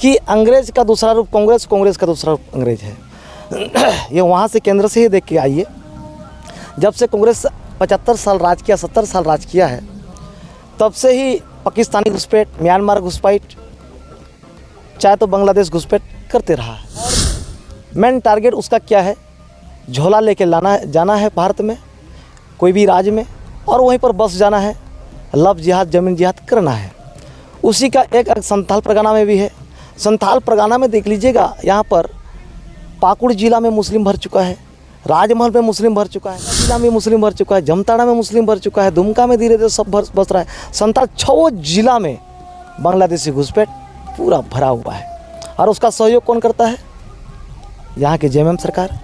कि अंग्रेज का दूसरा रूप कांग्रेस, कांग्रेस का दूसरा रूप अंग्रेज है। ये वहाँ से केंद्र से ही देख के आइए। जब से कांग्रेस 75 साल राज किया, 70 साल राज किया है, तब से ही पाकिस्तानी घुसपैठ, म्यांमार घुसपैठ, चाहे तो बांग्लादेश घुसपैठ करते रहा है। मेन टारगेट उसका क्या है? झोला लेके जाना है भारत में, कोई भी राज्य में, और वहीं पर बस जाना है, लव जिहाद, जमीन जिहाद करना है। उसी का एक संथाल परगना में भी है। संथाल परगना में देख लीजिएगा, यहाँ पर पाकुड़ जिला में मुस्लिम भर चुका है, राजमहल में मुस्लिम भर चुका है, जिला में मुस्लिम भर चुका है, जमताड़ा में मुस्लिम भर चुका है, दुमका में धीरे धीरे सब बस रहा है। संथाल 6 जिला में बांग्लादेशी घुसपैठ पूरा भरा हुआ है। और उसका सहयोग कौन करता है? यहाँ के जेएमएम सरकार।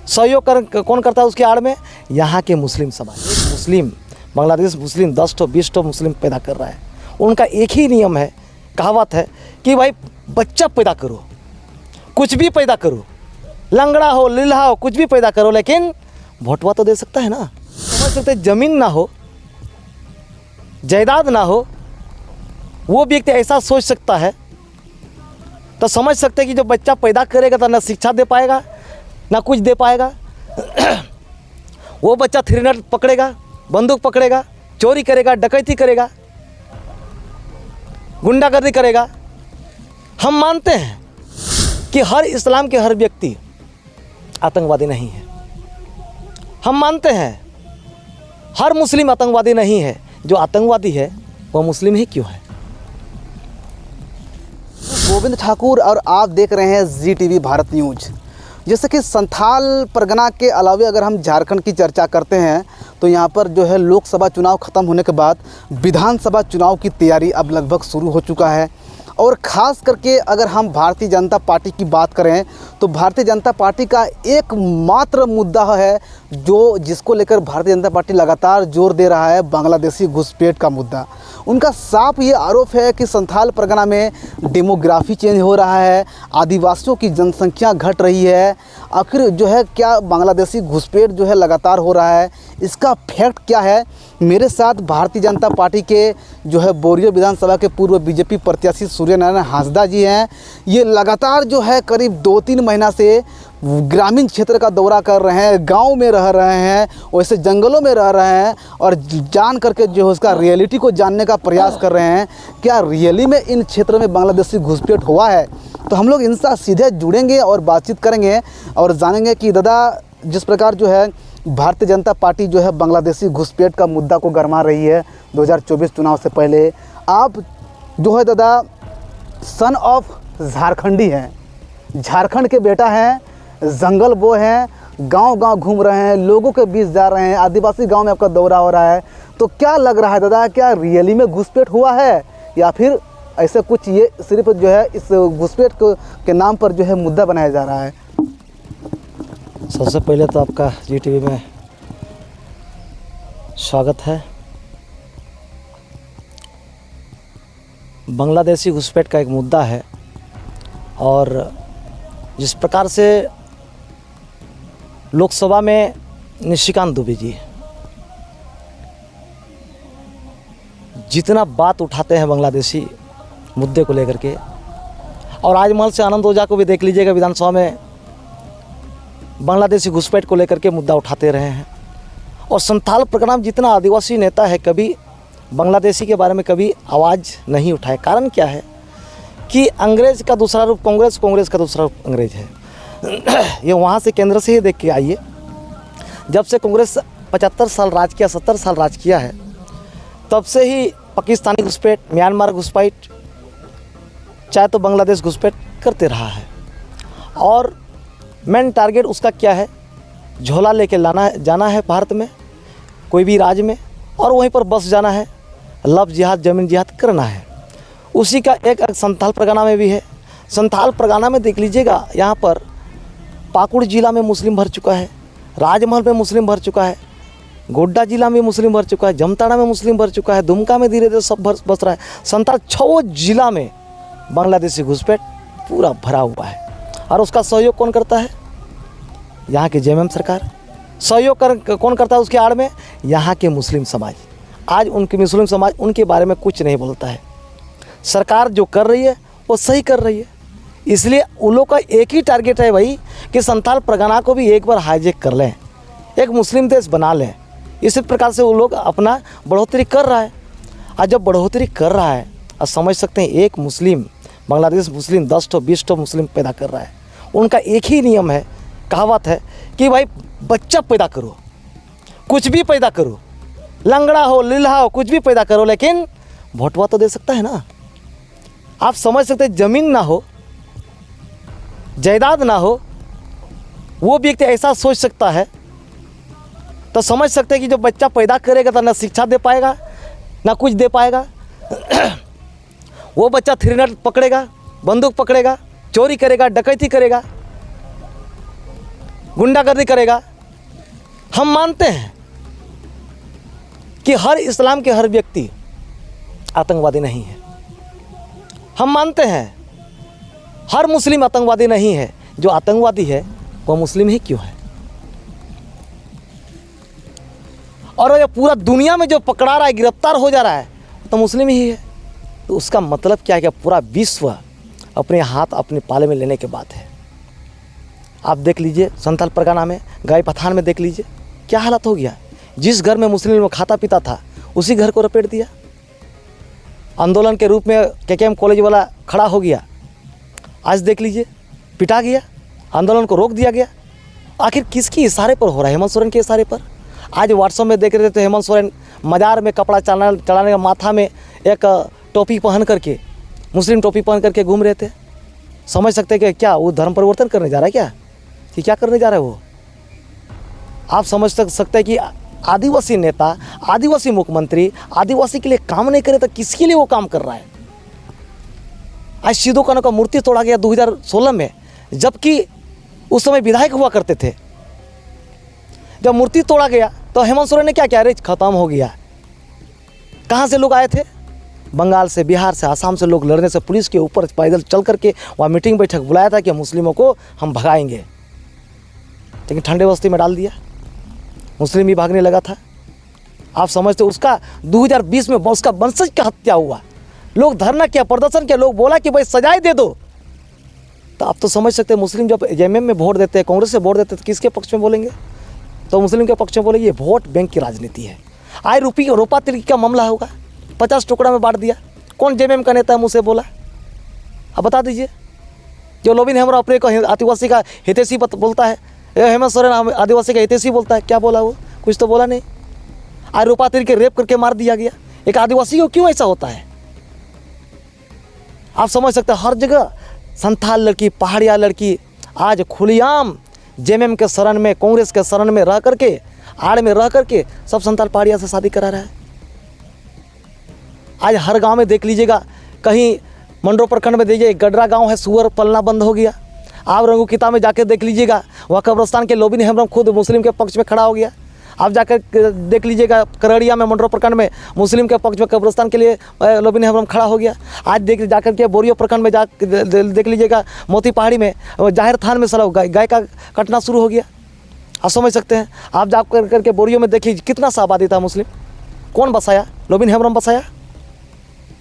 सहयोग कौन करता है उसकी आड़ में? यहाँ के मुस्लिम समाज। मुस्लिम बांग्लादेश मुस्लिम 10 तो 20 तो मुस्लिम पैदा कर रहा है। उनका एक ही नियम है, कहावत है कि भाई बच्चा पैदा करो, कुछ भी पैदा करो, लंगड़ा हो, लीला हो, कुछ भी पैदा करो, लेकिन वोटवा तो दे सकता है ना। समझ सकते, जमीन ना हो, जायदाद ना हो, वो व्यक्ति ऐसा सोच सकता है, तो समझ सकते हैं कि जो बच्चा पैदा करेगा तो ना शिक्षा दे पाएगा, ना कुछ दे पाएगा। वो बच्चा 3 नट पकड़ेगा, बंदूक पकड़ेगा, चोरी करेगा, डकैती करेगा, गुंडागर्दी करेगा। हम मानते हैं कि हर इस्लाम के हर व्यक्ति आतंकवादी नहीं है। हम मानते हैं हर मुस्लिम आतंकवादी नहीं है। जो आतंकवादी है वह मुस्लिम ही क्यों है? गोविंद ठाकुर और आप देख रहे हैं ZTV भारत न्यूज। जैसे कि संथाल परगना के अलावे अगर हम झारखंड की चर्चा करते हैं तो यहाँ पर जो है लोकसभा चुनाव ख़त्म होने के बाद विधानसभा चुनाव की तैयारी अब लगभग शुरू हो चुका है। और ख़ास करके अगर हम भारतीय जनता पार्टी की बात करें तो भारतीय जनता पार्टी का एकमात्र मुद्दा है जिसको लेकर भारतीय जनता पार्टी लगातार जोर दे रहा है, बांग्लादेशी घुसपैठ का मुद्दा। उनका साफ ये आरोप है कि संथाल परगना में डेमोग्राफी चेंज हो रहा है, आदिवासियों की जनसंख्या घट रही है। आखिर जो है क्या बांग्लादेशी घुसपैठ जो है लगातार हो रहा है, इसका फैक्ट क्या है? मेरे साथ भारतीय जनता पार्टी के जो है बोरियो विधानसभा के पूर्व बीजेपी प्रत्याशी सूर्य नारायण हांसदा जी हैं। ये लगातार जो है करीब 2-3 महीना से ग्रामीण क्षेत्र का दौरा कर रहे हैं, गांव में रह रहे हैं, वैसे जंगलों में रह रहे हैं और जान करके जो है उसका रियलिटी को जानने का प्रयास कर रहे हैं। क्या रियली में इन क्षेत्रों में बांग्लादेशी घुसपैठ हुआ है? तो हम लोग इनसे सीधे जुड़ेंगे और बातचीत करेंगे और जानेंगे कि दादा जिस प्रकार जो है भारतीय जनता पार्टी जो है बांग्लादेशी घुसपैठ का मुद्दा को गरमा रही है 2024 चुनाव से पहले, आप जो है दादा सन ऑफ झारखंडी हैं, झारखंड के बेटा हैं, जंगल वो हैं, गांव-गांव घूम रहे हैं, लोगों के बीच जा रहे हैं, आदिवासी गांव में आपका दौरा हो रहा है। तो क्या लग रहा है दादा, क्या रियली में घुसपैठ हुआ है या फिर ऐसे कुछ ये सिर्फ जो है इस घुसपैठ के नाम पर जो है मुद्दा बनाया जा रहा है? सबसे पहले तो आपका ZTV में स्वागत है। बांग्लादेशी घुसपैठ का एक मुद्दा है और जिस प्रकार से लोकसभा में निशिकांत दुबे जी जितना बात उठाते हैं बांग्लादेशी मुद्दे को लेकर के, और राजमहल से आनंद ओझा को भी देख लीजिएगा, विधानसभा में बांग्लादेशी घुसपैठ को लेकर के मुद्दा उठाते रहे हैं। और संथाल परगना में जितना आदिवासी नेता है कभी बांग्लादेशी के बारे में कभी आवाज़ नहीं उठाए। कारण क्या है कि अंग्रेज का दूसरा रूप कांग्रेस, कांग्रेस का दूसरा रूप अंग्रेज है। ये वहाँ से केंद्र से ही देख के आइए। जब से कांग्रेस 75 साल राज किया, 70 साल राज किया है, तब से ही पाकिस्तानी घुसपैठ, म्यांमार घुसपैठ, चाहे तो बांग्लादेश घुसपैठ करते रहा है। और मेन टारगेट उसका क्या है? झोला लेके जाना है भारत में, कोई भी राज्य में, और वहीं पर बस जाना है, लव जिहाद, जमीन जिहाद करना है। उसी का एक संथाल परगना में भी है। संथाल परगना में देख लीजिएगा, यहाँ पर पाकुड़ जिला में मुस्लिम भर चुका है, राजमहल में मुस्लिम भर चुका है, गोड्डा जिला में मुस्लिम भर चुका है, जमताड़ा में मुस्लिम भर चुका है, दुमका में धीरे धीरे सब बस रहा है। संथाल 6 जिला में बांग्लादेशी घुसपैठ पूरा भरा हुआ है। और उसका सहयोग कौन करता है? यहाँ के जेएमएम सरकार। सहयोग कौन करता है उसके आड़ में? यहाँ के मुस्लिम समाज। आज उनके मुस्लिम समाज उनके बारे में कुछ नहीं बोलता है। सरकार जो कर रही है वो सही कर रही है। इसलिए उन लोग का एक ही टारगेट है भाई कि संथाल परगना को भी एक बार हाईजैक कर लें, एक मुस्लिम देश बना लें। इसी प्रकार से वो लोग अपना बढ़ोतरी कर रहा है। और जब बढ़ोतरी कर रहा है, अब समझ सकते हैं एक मुस्लिम, बांग्लादेश मुस्लिम 10 तो 20 तो मुस्लिम पैदा कर रहा है। उनका एक ही नियम है, कहावत है कि भाई बच्चा पैदा करो, कुछ भी पैदा करो, लंगड़ा हो लीला हो कुछ भी पैदा करो, लेकिन वोटवा तो दे सकता है ना। आप समझ सकते हैं ज़मीन ना हो, जायदाद ना हो, वो व्यक्ति ऐसा सोच सकता है, तो समझ सकते हैं कि जो बच्चा पैदा करेगा तो ना शिक्षा दे पाएगा ना कुछ दे पाएगा। वो बच्चा 3 नट पकड़ेगा, बंदूक पकड़ेगा, चोरी करेगा, डकैती करेगा, गुंडागर्दी करेगा। हम मानते हैं कि हर इस्लाम के हर व्यक्ति आतंकवादी नहीं है। हम मानते हैं हर मुस्लिम आतंकवादी नहीं है। जो आतंकवादी है वो मुस्लिम ही क्यों है? और ये पूरा दुनिया में जो पकड़ा रहा है, गिरफ्तार हो जा रहा है, तो मुस्लिम ही है। तो उसका मतलब क्या है कि पूरा विश्व अपने हाथ अपने पाले में लेने के बाद है। आप देख लीजिए संथाल परगना में, गाय पठान में देख लीजिए क्या हालत हो गया। जिस घर में मुस्लिम लोग खाता पीता था उसी घर को रपेट दिया। आंदोलन के रूप में केकेएम कॉलेज वाला खड़ा हो गया, आज देख लीजिए पिटा गया, आंदोलन को रोक दिया गया। आखिर किसके इशारे पर हो रहा है? हेमंत सोरेन के इशारे पर। आज व्हाट्सएप में देख रहे थे तो हेमंत सोरेन मज़ार में कपड़ा चढ़ाने का, माथा में एक टोपी पहन करके, मुस्लिम टोपी पहन करके घूम रहे थे। समझ सकते हैं कि क्या वो धर्म परिवर्तन करने जा रहा है क्या? कि क्या करने जा रहा है वो? आप समझ सकते हैं कि आदिवासी नेता, आदिवासी मुख्यमंत्री आदिवासी के लिए काम नहीं करे तो किसके लिए वो काम कर रहा है? आज सिद्धू कान्हू का मूर्ति तोड़ा गया 2016 में, जबकि उस समय विधायक हुआ करते थे। जब मूर्ति तोड़ा गया तो हेमंत सोरेन ने क्या किया? अरे खत्म हो गया। कहाँ से लोग आए थे? बंगाल से, बिहार से, आसाम से लोग लड़ने से पुलिस के ऊपर पैदल चल करके वहाँ मीटिंग बैठक बुलाया था कि मुस्लिमों को हम भगाएंगे, लेकिन ठंडे बस्ती में डाल दिया, मुस्लिम ही भागने लगा था। आप समझते उसका 2020 में उसका वंशज का हत्या हुआ, लोग धरना किया, प्रदर्शन किया, लोग बोला कि भाई सजाए दे दो। तो आप तो समझ सकते हैं मुस्लिम जब जेएमएम में वोट देते हैं, कांग्रेस से वोट देते हैं, तो किसके पक्ष में बोलेंगे? तो मुस्लिम के पक्ष में बोलेंगे। ये वोट बैंक की राजनीति है। आए रोपा तिरकी का मामला होगा, 50 टुकड़ा में बांट दिया। कौन जेएमएम का नेता मुझसे बोला? अब बता दीजिए। जो लोबिन हेमरा अपने को आदिवासी का हितैषी बोलता है, हेमंत सोरेन आदिवासी का हितैषी बोलता है, क्या बोला वो? कुछ तो बोला नहीं। आज रोपा तिरकी रेप करके मार दिया गया। एक आदिवासी को क्यों ऐसा होता है? आप समझ सकते हैं हर जगह संथाल लड़की, पहाड़िया लड़की आज खुलेआम जेएमएम के शरण में, कांग्रेस के शरण में रह करके, आड़ में रह करके सब संथाल पहाड़िया से शादी करा रहा है। आज हर गांव में देख लीजिएगा, कहीं मंडो प्रखंड में देखिए गडरा गांव है, सुअर पलना बंद हो गया। आप रंगूकिता में जाकर देख लीजिएगा, वहाँ कब्रस्तान के लोबिन हेम्ब्रम खुद मुस्लिम के पक्ष में खड़ा हो गया। आप जाकर देख लीजिएगा करड़िया में, मंडो प्रखंड में मुस्लिम के पक्ष में कब्रस्तान के लिए लोबिन हेम्ब्रम खड़ा हो गया। आज देख जाकर के बोरियो प्रखंड में देख लीजिएगा, मोती पहाड़ी में जाहिर थान में सलाह गाय का कटना शुरू हो गया। आप समझ सकते हैं। आप जा करके बोरियो में देखिए कितना सा आबादी था मुस्लिम, कौन बसाया? लोबिन हेम्ब्रम बसाया।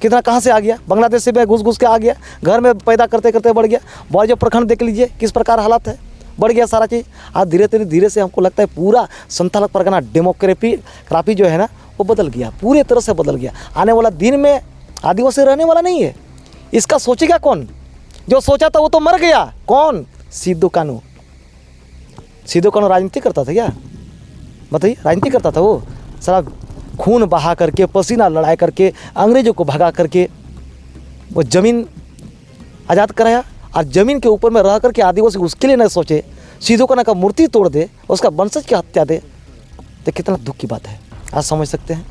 कितना कहाँ से आ गया? बांग्लादेश से घुस के आ गया, घर में पैदा करते करते बढ़ गया। बोरियो प्रखंड देख लीजिए किस प्रकार हालत है, बढ़ गया सारा चीज़। आज धीरे से हमको लगता है पूरा संथाल परगना डेमोक्रेसी जो है ना वो बदल गया, पूरी तरह से बदल गया। आने वाला दिन में आदिवासी रहने वाला नहीं है। इसका सोचेगा कौन? जो सोचा था वो तो मर गया। कौन? सिद्धू कान्हू। सिद्धू कान्हू राजनीति करता था क्या? बताइए, राजनीति करता था वो? सारा खून बहा करके, पसीना लड़ाई करके, अंग्रेजों को भगा करके वो ज़मीन आज़ाद कराया। और ज़मीन के ऊपर में रह करके आदिवासी उसके लिए न सोचे, सिद्धू कान्हू का मूर्ति तोड़ दे, उसका वंशज की हत्या दे, तो कितना दुख की बात है। आप समझ सकते हैं।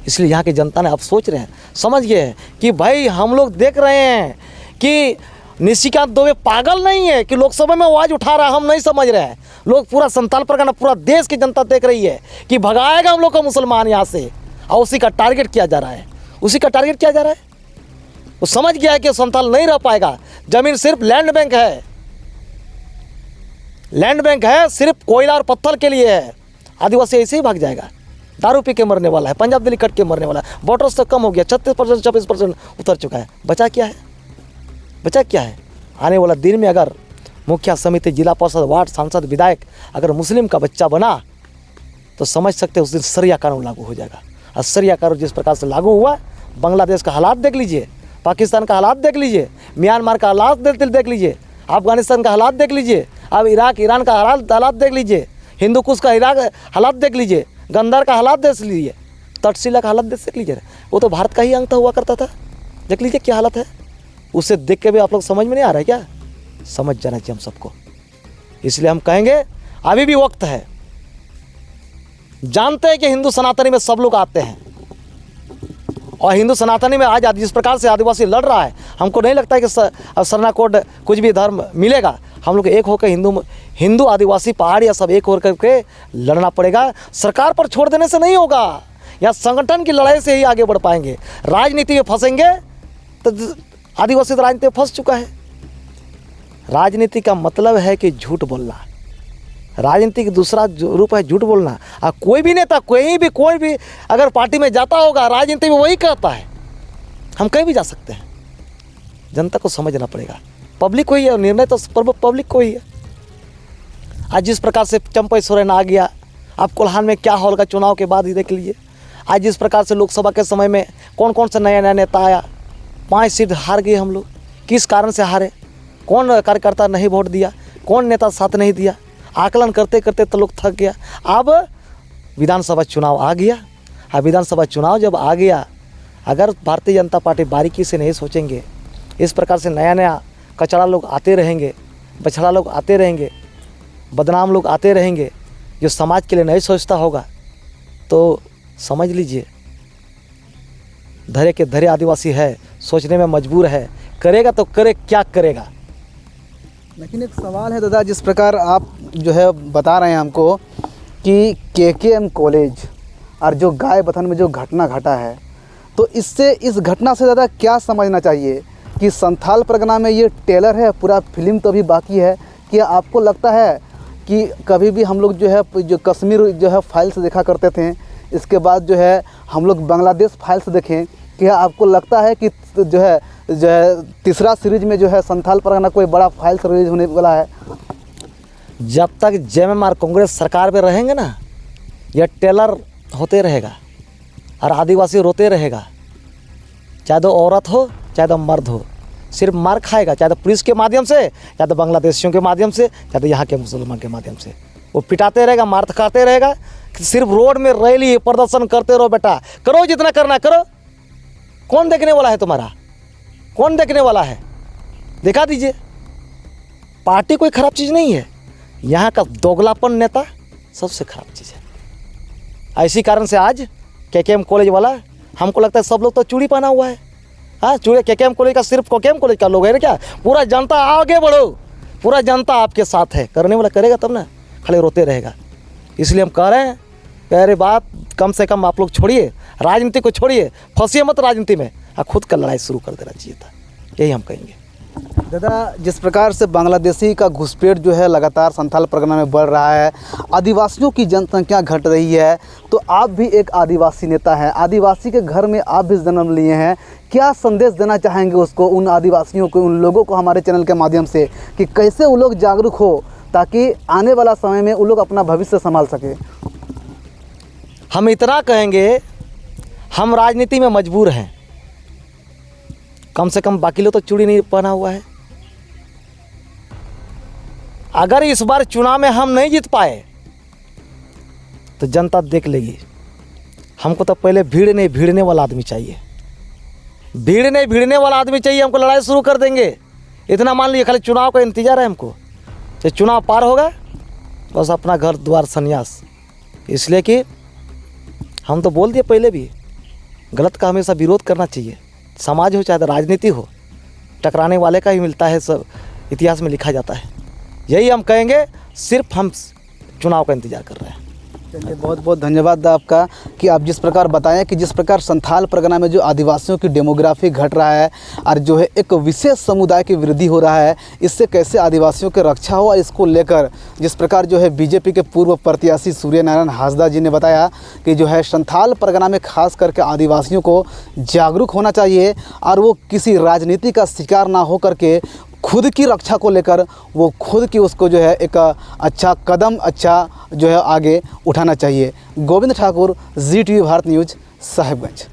इसलिए यहाँ की जनता ने अब सोच रहे हैं, समझ गए हैं कि भाई हम लोग देख रहे हैं कि निशिकांत दुबे पागल नहीं है कि लोकसभा में आवाज़ उठा रहा है। हम नहीं समझ रहे हैं। लोग पूरा संथाल परगना, पूरा देश की जनता देख रही है कि भगाएगा हम लोग को मुसलमान यहाँ से, और उसी का टारगेट किया जा रहा है। उसी का टारगेट किया जा रहा है। वो समझ गया है कि संथाल नहीं रह पाएगा। ज़मीन सिर्फ लैंड बैंक है, लैंड बैंक है, सिर्फ कोयला और पत्थर के लिए है। आदिवासी ऐसे ही भाग जाएगा। दारू पी के मरने वाला है, पंजाब दिल्ली कट के मरने वाला है। वोटर्स तो कम हो गया, 36% 26% उतर चुका है। बचा क्या है? बचा क्या है? आने वाला दिन में अगर मुखिया समिति, जिला परिषद, वार्ड, सांसद, विधायक अगर मुस्लिम का बच्चा बना तो समझ सकते हैं उस दिन शरिया कानून लागू हो जाएगा। और शरिया कानून जिस प्रकार से लागू हुआ, बांग्लादेश का हालात देख लीजिए, पाकिस्तान का हालात देख लीजिए, म्यांमार का हालात देख लीजिए, अफगानिस्तान का हालात देख लीजिए, अब इराक ईरान का हालात देख लीजिए, हिंदू कुश का इराक हालात देख लीजिए, गंदार का हालात देख लीजिए, तटशिला का हालत देख लीजिए। वो तो भारत का ही अंग हुआ करता था। देख लीजिए क्या हालत है। उसे देख के भी आप लोग समझ में नहीं आ रहा है क्या? समझ जाना चाहिए हम सबको। इसलिए हम कहेंगे अभी भी वक्त है। जानते हैं कि हिंदू सनातनी में सब लोग आते हैं, और हिंदू सनातनी में आज जिस प्रकार से आदिवासी लड़ रहा है, हमको नहीं लगता है कि सरना कोड कुछ भी धर्म मिलेगा। हम लोग एक होकर हिंदू आदिवासी पहाड़ी या सब एक होकर के लड़ना पड़ेगा। सरकार पर छोड़ देने से नहीं होगा, या संगठन की लड़ाई से ही आगे बढ़ पाएंगे। राजनीति में फंसेंगे तो आदिवासी तो राजनीति में फंस चुका है। राजनीति का मतलब है कि झूठ बोलना। राजनीति का दूसरा रूप है झूठ बोलना। और कोई भी नेता कोई भी अगर पार्टी में जाता होगा, राजनीति में वही कहता है। हम कहीं भी जा सकते हैं। जनता को समझना पड़ेगा। पब्लिक को ही है निर्णय, तो पब्लिक को ही है। आज जिस प्रकार से चंपई सोरेन आ गया, आप कोल्हान में क्या होगा चुनाव के बाद ही देख लीजिए। आज जिस प्रकार से लोकसभा के समय में कौन कौन सा नया नेता आया, 5 सीट हार गए हम लोग। किस कारण से हारे? कौन कार्यकर्ता नहीं वोट दिया, कौन नेता साथ नहीं दिया? आकलन करते करते तो लोग थक गया। अब विधानसभा चुनाव आ गया। अब विधानसभा चुनाव जब आ गया, अगर भारतीय जनता पार्टी बारीकी से नहीं सोचेंगे, इस प्रकार से नया कचरा लोग आते रहेंगे, बछड़ा लोग आते रहेंगे, बदनाम लोग आते रहेंगे, जो समाज के लिए नहीं सोचता होगा, तो समझ लीजिए धरे के धरे आदिवासी है, सोचने में मजबूर है। करेगा तो करे, क्या करेगा? लेकिन एक सवाल है दादा, जिस प्रकार आप जो है बता रहे हैं हमको कि केकेएम कॉलेज और जो गाय बथन में जो घटना घटा है, तो इससे इस घटना से दादा क्या समझना चाहिए कि संथाल परगना में ये टेलर है, पूरा फिल्म तो अभी बाकी है। क्या आपको लगता है कि कभी भी हम लोग जो है जो कश्मीर जो है फाइल से देखा करते थे, इसके बाद जो है हम लोग बांग्लादेश फाइल से देखें, क्या आपको लगता है कि जो है तीसरा सीरीज में जो है संथाल परगना कोई बड़ा फाइल से रिलीज होने वाला है? जब तक जेएमएम कांग्रेस सरकार में रहेंगे ना, यह टेलर होते रहेगा और आदिवासी रोते रहेगा। चाहे तो औरत हो चाहे तो मर्द हो, सिर्फ मार खाएगा, चाहे तो पुलिस के माध्यम से, चाहे तो बांग्लादेशियों के माध्यम से, चाहे तो यहाँ के मुसलमान के माध्यम से। वो पिटाते रहेगा, मार खाते रहेगा। सिर्फ रोड में रैली प्रदर्शन करते रहो बेटा, करो जितना करना करो। कौन देखने वाला है तुम्हारा? कौन देखने वाला है? दिखा दीजिए। पार्टी कोई ख़राब चीज़ नहीं है, यहाँ का दोगलापन नेता सबसे ख़राब चीज़ है। इसी कारण से आज केकेएम कॉलेज वाला, हमको लगता है सब लोग तो चूड़ी पहना हुआ है। हाँ, चूड़ी केकेएम कॉलेज का, सिर्फ केकेएम कॉलेज का लोग है ना क्या? पूरा जनता आगे बढ़ो, पूरा जनता आपके साथ है। करने वाला करेगा तब ना, खाली रोते रहेगा। इसलिए हम कह रहे हैं कि अरे बात कम से कम आप लोग छोड़िए, राजनीति को छोड़िए, फंसिए मत राजनीति में, और खुद का लड़ाई शुरू कर देना चाहिए था। यही हम कहेंगे। दादा, जिस प्रकार से बांग्लादेशी का घुसपैठ जो है लगातार संथाल परगना में बढ़ रहा है, आदिवासियों की जनसंख्या घट रही है, तो आप भी एक आदिवासी नेता हैं, आदिवासी के घर में आप भी जन्म लिए हैं। क्या संदेश देना चाहेंगे उसको, उन आदिवासियों को, उन लोगों को हमारे चैनल के माध्यम से, कि कैसे वो लोग जागरूक हो ताकि आने वाला समय में वो लोग अपना भविष्य संभाल सके? हम इतना कहेंगे, हम राजनीति में मजबूर हैं। कम से कम बाकी लोग तो चूड़ी नहीं पहना हुआ है। अगर इस बार चुनाव में हम नहीं जीत पाए तो जनता देख लेगी। हमको तो पहले भीड़ नहीं भिड़ने वाला आदमी चाहिए। भीड़ नहीं भिड़ने वाला आदमी चाहिए, हमको लड़ाई शुरू कर देंगे। इतना मान लीजिए, खाली चुनाव का इंतजार है हमको। तो चुनाव पार होगा बस अपना घर द्वार संन्यास। इसलिए कि हम तो बोल दिए पहले भी, गलत का हमेशा विरोध करना चाहिए। समाज हो चाहे तो राजनीति हो, टकराने वाले का ही मिलता है, सब इतिहास में लिखा जाता है। यही हम कहेंगे, सिर्फ हम चुनाव का इंतजार कर रहे हैं। चलिए, बहुत बहुत धन्यवाद आपका कि आप जिस प्रकार बताएं कि जिस प्रकार संथाल परगना में जो आदिवासियों की डेमोग्राफी घट रहा है और जो है एक विशेष समुदाय की वृद्धि हो रहा है, इससे कैसे आदिवासियों की रक्षा हो, इसको लेकर जिस प्रकार जो है बीजेपी के पूर्व प्रत्याशी सूर्य नारायण हांसदा जी ने बताया कि जो है संथाल परगना में खास करके आदिवासियों को जागरूक होना चाहिए और वो किसी राजनीति का शिकार ना हो करके खुद की रक्षा को लेकर वो खुद की उसको जो है एक अच्छा कदम जो है आगे उठाना चाहिए। Govind Thakur, ZTV Bharat news, Sahibganj.